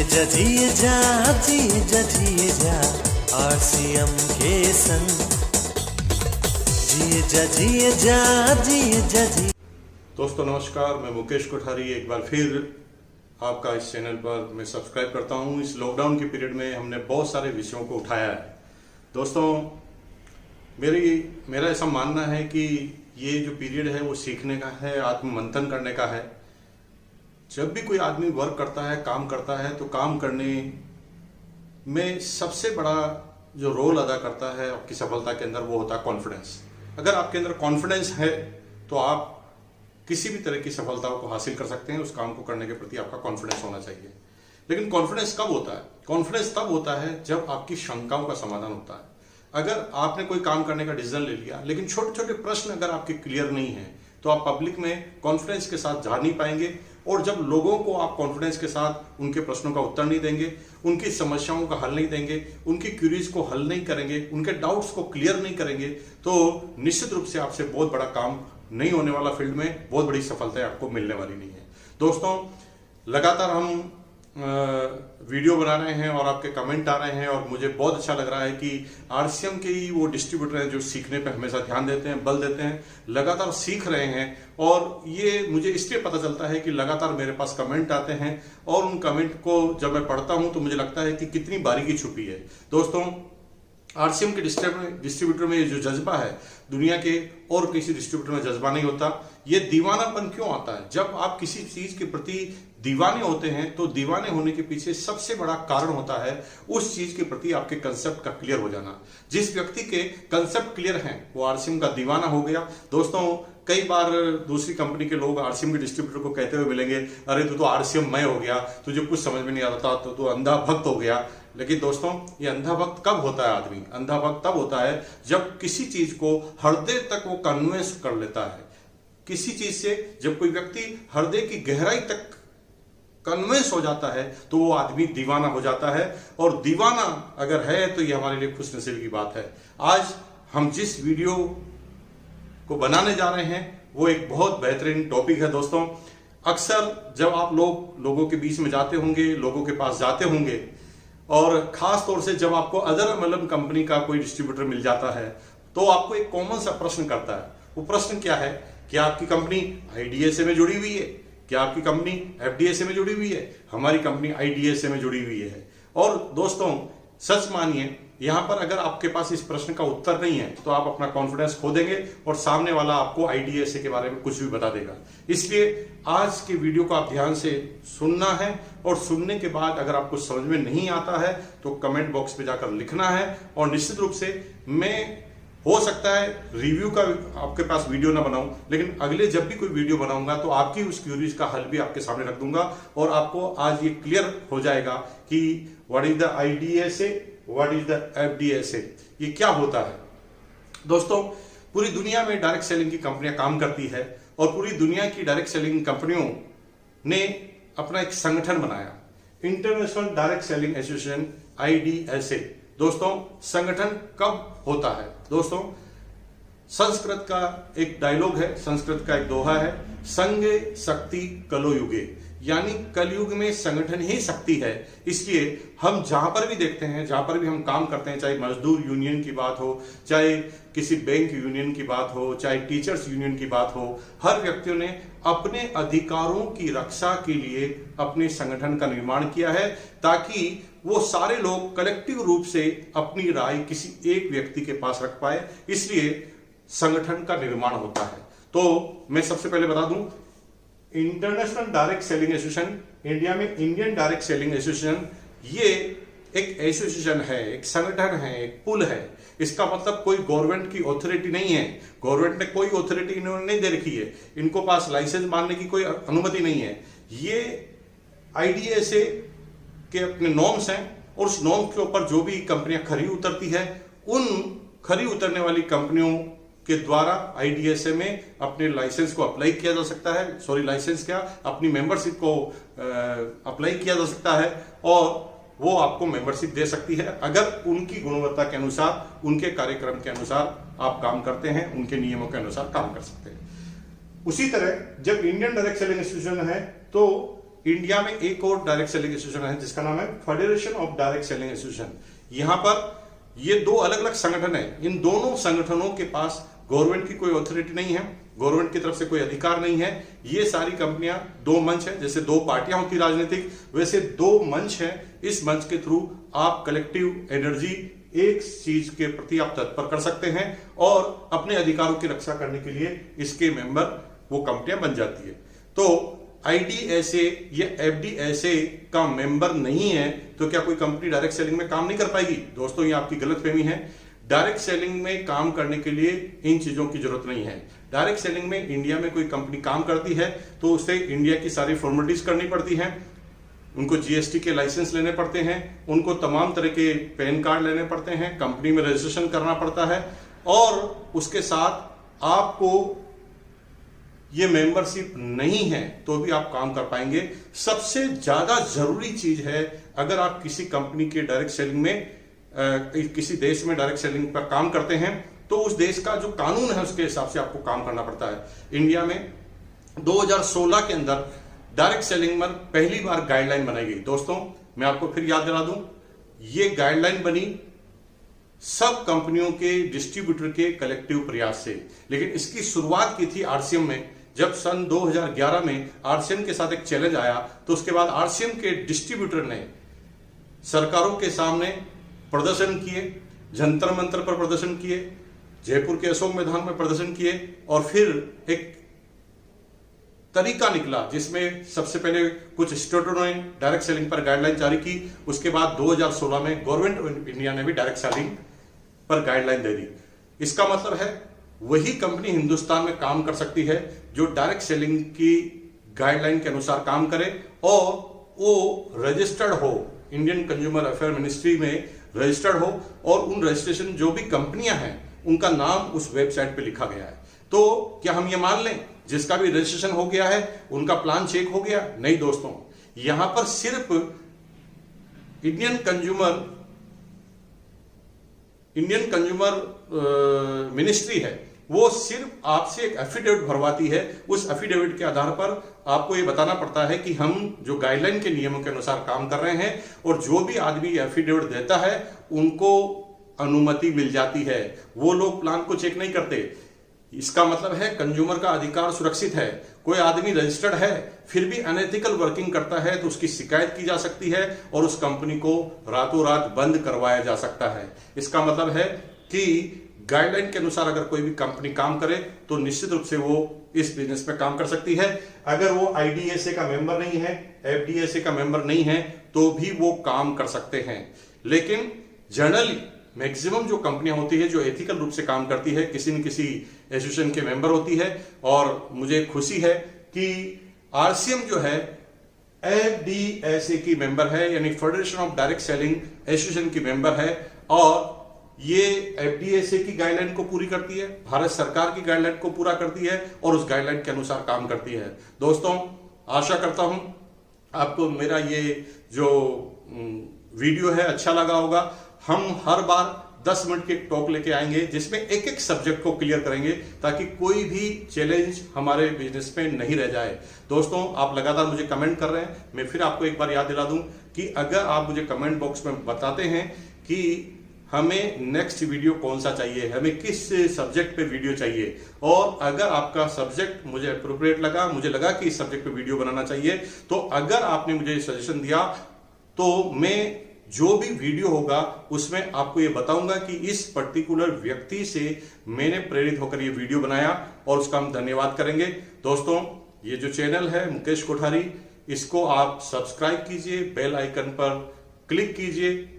जिए जा आरसीएम के संग जिए जा। दोस्तों नमस्कार, मैं मुकेश कोठारी एक बार फिर आपका इस चैनल पर मैं सब्सक्राइब करता हूं। इस लॉकडाउन के पीरियड में हमने बहुत सारे विषयों को उठाया है। दोस्तों मेरा ऐसा मानना है कि ये जो पीरियड है वो सीखने का है, आत्ममंथन करने का है। जब भी कोई आदमी वर्क करता है, काम करता है, तो काम करने में सबसे बड़ा जो रोल अदा करता है आपकी सफलता के अंदर वो होता है कॉन्फिडेंस। अगर आपके अंदर कॉन्फिडेंस है तो आप किसी भी तरह की सफलताओं को हासिल कर सकते हैं। उस काम को करने के प्रति आपका कॉन्फिडेंस होना चाहिए। लेकिन कॉन्फिडेंस कब होता है? कॉन्फिडेंस तब होता है जब आपकी शंकाओं का समाधान होता है। अगर आपने कोई काम करने का डिसीजन ले लिया लेकिन छोटे छोटे प्रश्न अगर आपके क्लियर नहीं है तो आप पब्लिक में कॉन्फिडेंस के साथ जा नहीं पाएंगे। और जब लोगों को आप कॉन्फिडेंस के साथ उनके प्रश्नों का उत्तर नहीं देंगे, उनकी समस्याओं का हल नहीं देंगे, उनकी क्यूरीज को हल नहीं करेंगे, उनके डाउट्स को क्लियर नहीं करेंगे, तो निश्चित रूप से आपसे बहुत बड़ा काम नहीं होने वाला। फील्ड में बहुत बड़ी सफलता आपको मिलने वाली नहीं है। दोस्तों लगातार हम वीडियो बना रहे हैं और आपके कमेंट आ रहे हैं और मुझे बहुत अच्छा लग रहा है कि आरसीएम के ही वो डिस्ट्रीब्यूटर हैं जो सीखने पे हमेशा ध्यान देते हैं, बल देते हैं, लगातार सीख रहे हैं। और ये मुझे इसलिए पता चलता है कि लगातार मेरे पास कमेंट आते हैं और उन कमेंट को जब मैं पढ़ता हूं तो मुझे लगता है कि कितनी बारीकी छुपी है। दोस्तों आरसीएम के डिस्ट्रीब्यूटर में जो जज्बा है दुनिया के और किसी डिस्ट्रीब्यूटर में जज्बा नहीं होता। ये दीवानापन क्यों आता है? जब आप किसी चीज के प्रति दीवाने होते हैं तो दीवाने होने के पीछे सबसे बड़ा कारण होता है उस चीज के प्रति आपके कंसेप्ट का क्लियर हो जाना। जिस व्यक्ति के कंसेप्ट क्लियर हैं वो आरसीएम का दीवाना हो गया। दोस्तों कई बार दूसरी कंपनी के लोग आरसीएम के डिस्ट्रीब्यूटर को कहते हुए मिलेंगे, अरे तू तो आरसीएम मय हो गया, तुझे कुछ समझ में नहीं आता तो तू अंधा भक्त हो गया। लेकिन दोस्तों ये अंधा भक्त कब होता है? आदमी अंधा भक्त तब होता है जब किसी चीज को हृदय तक वो कन्विंस कर लेता है। किसी चीज से जब कोई व्यक्ति हृदय की गहराई तक कन्विंस हो जाता है तो वो आदमी दीवाना हो जाता है। और दीवाना अगर है तो ये हमारे लिए खुशनसीबी की बात है। आज हम जिस वीडियो को बनाने जा रहे हैं वो एक बहुत बेहतरीन टॉपिक है। दोस्तों अक्सर जब आप लोगों के बीच में जाते होंगे, लोगों के पास जाते होंगे और खास तौर से जब आपको अदर मतलब कंपनी का कोई डिस्ट्रीब्यूटर मिल जाता है तो आपको एक कॉमन सा प्रश्न करता है। वो प्रश्न क्या है? क्या आपकी कंपनी आईडीएसए में जुड़ी हुई है? क्या आपकी कंपनी एफडीएसए में जुड़ी हुई है? हमारी कंपनी आईडीएसए में जुड़ी हुई है। और दोस्तों सच मानिए यहां पर अगर आपके पास इस प्रश्न का उत्तर नहीं है तो आप अपना कॉन्फिडेंस खो देंगे और सामने वाला आपको आईडीएसए के बारे में कुछ भी बता देगा। इसलिए आज के वीडियो को आप ध्यान से सुनना है और सुनने के बाद अगर आपको समझ में नहीं आता है तो कमेंट बॉक्स पे जाकर लिखना है। और निश्चित रूप से मैं हो सकता है रिव्यू का आपके पास वीडियो ना बनाऊं, लेकिन अगले जब भी कोई वीडियो बनाऊंगा तो आपकी उस क्यूरीज का हल भी आपके सामने रख दूंगा और आपको आज ये क्लियर हो जाएगा कि what is the IDSA, what is the FDSA, ये क्या होता है। दोस्तों पूरी दुनिया में डायरेक्ट सेलिंग की कंपनियां काम करती है और पूरी दुनिया की डायरेक्ट सेलिंग कंपनियों ने अपना एक संगठन बनाया, international direct selling association IDSA. दोस्तों संगठन कब होता है? दोस्तों संस्कृत का एक डायलॉग है, संस्कृत का एक दोहा है, संगे शक्ति कलो युगे, यानी कलयुग में संगठन ही शक्ति है। इसलिए हम जहां पर भी देखते हैं, जहां पर भी हम काम करते हैं, चाहे मजदूर यूनियन की बात हो, चाहे किसी बैंक यूनियन की बात हो, चाहे टीचर्स यूनियन की बात हो, हर व्यक्तियों ने अपने अधिकारों की रक्षा के लिए अपने संगठन का निर्माण किया है ताकि वो सारे लोग कलेक्टिव रूप से अपनी राय किसी एक व्यक्ति के पास रख पाए। इसलिए संगठन का निर्माण होता है। तो मैं सबसे पहले बता दूं, international direct selling association, India में इंडियन डायरेक्ट सेलिंग एसोसिएशन, ये एक एसोसिएशन है, एक संगठन है, एक पुल है। इसका मतलब कोई गवर्नमेंट की ऑथोरिटी नहीं है। गवर्नमेंट ने कोई ऑथोरिटी इन्होंने नहीं दे रखी है, इनको पास लाइसेंस मारने की कोई अनुमति नहीं है। ये आईडीएसए के अपने नॉर्म्स हैं और उस नॉर्म्स के ऊपर जो भी कंपनियां खरी उतरती है उन खरी उतरने वाली कंपनियों के द्वारा आईडीएसए में अपने लाइसेंस को अप्लाई किया जा सकता है। सॉरी लाइसेंस क्या, अपनी मेंबरशिप को अप्लाई किया जा सकता है और वो आपको मेंबरशिप दे सकती है अगर उनकी गुणवत्ता के अनुसार, उनके कार्यक्रम के अनुसार आप काम करते हैं, उनके नियमों के अनुसार काम कर सकते हैं। उसी तरह जब इंडियन डायरेक्ट सेलिंग एसोसिएशन है तो इंडिया में एक और डायरेक्ट सेलिंग एसोसिएशन है जिसका नाम है federation of direct selling association. यहां पर ये दो अलग अलग संगठन है। इन दोनों संगठनों के पास गवर्नमेंट की कोई अथॉरिटी नहीं है, गवर्नमेंट की तरफ से कोई अधिकार नहीं है। ये सारी कंपनियां दो मंच है, जैसे दो पार्टियां होती राजनीतिक, वैसे दो मंच है। इस मंच के थ्रू आप कलेक्टिव एनर्जी एक चीज के प्रति आप तत्पर कर सकते हैं और अपने अधिकारों की रक्षा करने के लिए इसके मेंबर वो कंपनियां बन जाती है। तो आईडीएसए या एफडीएसए का मेंबर नहीं है तो क्या कोई कंपनी डायरेक्ट सेलिंग में काम नहीं कर पाएगी? दोस्तों, ये आपकी गलतफहमी है। डायरेक्ट सेलिंग में काम करने के लिए इन चीजों की जरूरत नहीं है। डायरेक्ट सेलिंग में इंडिया में कोई कंपनी काम करती है तो उसे इंडिया की सारी फॉर्मेलिटीज करनी पड़ती हैं, उनको जीएसटी के लाइसेंस लेने पड़ते हैं, उनको तमाम तरह के पैन कार्ड लेने पड़ते हैं, कंपनी में रजिस्ट्रेशन करना पड़ता है और उसके साथ आपको ये मेंबरशिप नहीं है तो भी आप काम कर पाएंगे। सबसे ज्यादा जरूरी चीज है, अगर आप किसी कंपनी के डायरेक्ट सेलिंग में किसी देश में डायरेक्ट सेलिंग पर काम करते हैं तो उस देश का जो कानून है उसके हिसाब से आपको काम करना पड़ता है। इंडिया में 2016 के अंदर डायरेक्ट सेलिंग पर पहली बार गाइडलाइन बनाई गई। दोस्तों, मैं आपको फिर याद दिला दूं, ये गाइडलाइन बनी सब कंपनियों के डिस्ट्रीब्यूटर के कलेक्टिव प्रयास से, लेकिन इसकी शुरुआत की थी आरसीएम में। जब सन 2011 में आरसीएम के साथ एक चैलेंज आया तो उसके बाद आरसीएम के डिस्ट्रीब्यूटर ने सरकारों के सामने प्रदर्शन किए, जंतर मंतर पर प्रदर्शन किए, जयपुर के अशोक मैदान में प्रदर्शन किए और फिर एक तरीका निकला जिसमें सबसे पहले कुछ स्टेटों ने डायरेक्ट सेलिंग पर गाइडलाइन जारी की। उसके बाद 2016 में गवर्नमेंट ऑफ इंडिया ने भी डायरेक्ट सेलिंग पर गाइडलाइन दे दी। इसका मतलब है वही कंपनी हिंदुस्तान में काम कर सकती है जो डायरेक्ट सेलिंग की गाइडलाइन के अनुसार काम करे और वो रजिस्टर्ड हो, इंडियन कंज्यूमर अफेयर मिनिस्ट्री में रजिस्टर्ड हो और उन रजिस्ट्रेशन जो भी कंपनियां हैं उनका नाम उस वेबसाइट पे लिखा गया है। तो क्या हम ये मान लें जिसका भी रजिस्ट्रेशन हो गया है उनका प्लान चेक हो गया? नहीं दोस्तों, यहां पर सिर्फ इंडियन कंज्यूमर मिनिस्ट्री है, वो सिर्फ आपसे एक एफिडेविट भरवाती है। उस एफिडेविट के आधार पर आपको ये बताना पड़ता है कि हम जो गाइडलाइन के नियमों के अनुसार काम कर रहे हैं और जो भी आदमी एफिडेविट देता है उनको अनुमति मिल जाती है। वो लोग प्लान को चेक नहीं करते। इसका मतलब है कंज्यूमर का अधिकार सुरक्षित है। कोई आदमी रजिस्टर्ड है फिर भी अनएथिकल वर्किंग करता है तो उसकी शिकायत की जा सकती है और उस कंपनी को रातों रात बंद करवाया जा सकता है। इसका मतलब है कि गाइडलाइन के अनुसार अगर कोई भी कंपनी काम करे तो निश्चित रूप से वो इस बिजनेस में काम कर सकती है। अगर वो आईडीएसए का मेंबर नहीं है, एफडीएसए का मेंबर नहीं है तो भी वो काम कर सकते हैं। लेकिन जनरली मैक्सिमम जो कंपनियां होती है जो एथिकल रूप से काम करती है किसी न किसी एसोसिएशन के मेंबर होती है। और मुझे खुशी है कि आरसीएम जो है एफडीएसए की मेंबर है, यानी federation of direct selling association की मेंबर है और ये एफडीएसए की गाइडलाइन को पूरी करती है, भारत सरकार की गाइडलाइन को पूरा करती है और उस गाइडलाइन के अनुसार काम करती है। दोस्तों, आशा करता हूं आपको मेरा ये जो वीडियो है अच्छा लगा होगा। हम हर बार 10 मिनट के टॉक लेके आएंगे जिसमें एक एक सब्जेक्ट को क्लियर करेंगे ताकि कोई भी चैलेंज हमारे बिजनेस में नहीं रह जाए। दोस्तों, आप लगातार मुझे कमेंट कर रहे हैं, मैं फिर आपको एक बार याद दिला दूं कि अगर आप मुझे कमेंट बॉक्स में बताते हैं कि हमें नेक्स्ट वीडियो कौन सा चाहिए, हमें किस सब्जेक्ट पे वीडियो चाहिए, और अगर आपका सब्जेक्ट मुझे अप्रोप्रिएट लगा, मुझे लगा कि इस सब्जेक्ट पे वीडियो बनाना चाहिए, तो अगर आपने मुझे सजेशन दिया तो मैं जो भी वीडियो होगा उसमें आपको ये बताऊंगा कि इस पर्टिकुलर व्यक्ति से मैंने प्रेरित होकर ये वीडियो बनाया और उसका हम धन्यवाद करेंगे। दोस्तों, ये जो चैनल है मुकेश कोठारी, इसको आप सब्सक्राइब कीजिए, बेल आइकन पर क्लिक कीजिए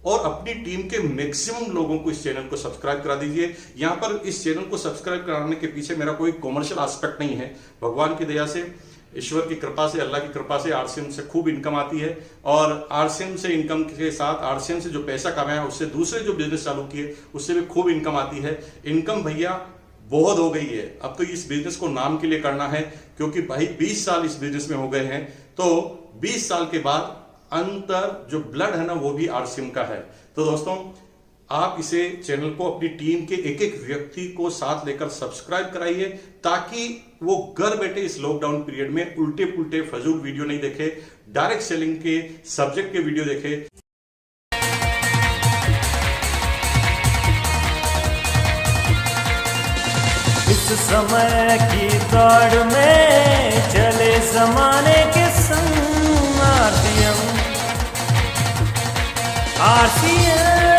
और अपनी टीम के मैक्सिमम लोगों को इस चैनल को सब्सक्राइब करा दीजिए। यहां पर इस चैनल को सब्सक्राइब कराने के पीछे मेरा कोई कॉमर्शियल एस्पेक्ट नहीं है। भगवान की दया से, ईश्वर की कृपा से, अल्लाह की कृपा से आरसीएम से खूब इनकम आती है और आरसीएम से इनकम के साथ आरसीएम से जो पैसा कमाया उससे दूसरे जो बिजनेस चालू किए उससे भी खूब इनकम आती है। इनकम भैया बहुत हो गई है, अब तो इस बिजनेस को नाम के लिए करना है, क्योंकि भाई 20 साल इस बिजनेस में हो गए हैं, तो 20 साल के बाद अंतर जो ब्लड है ना वो भी आरसीएम का है। तो दोस्तों, आप इसे चैनल को अपनी टीम के एक एक व्यक्ति को साथ लेकर सब्सक्राइब कराइए, ताकि वो घर बैठे इस लॉकडाउन पीरियड में उल्टे पुल्टे फजूल वीडियो नहीं देखे, डायरेक्ट सेलिंग के सब्जेक्ट के वीडियो देखे। इस समय की दौड़ में चले जमाने के संग आरसीएम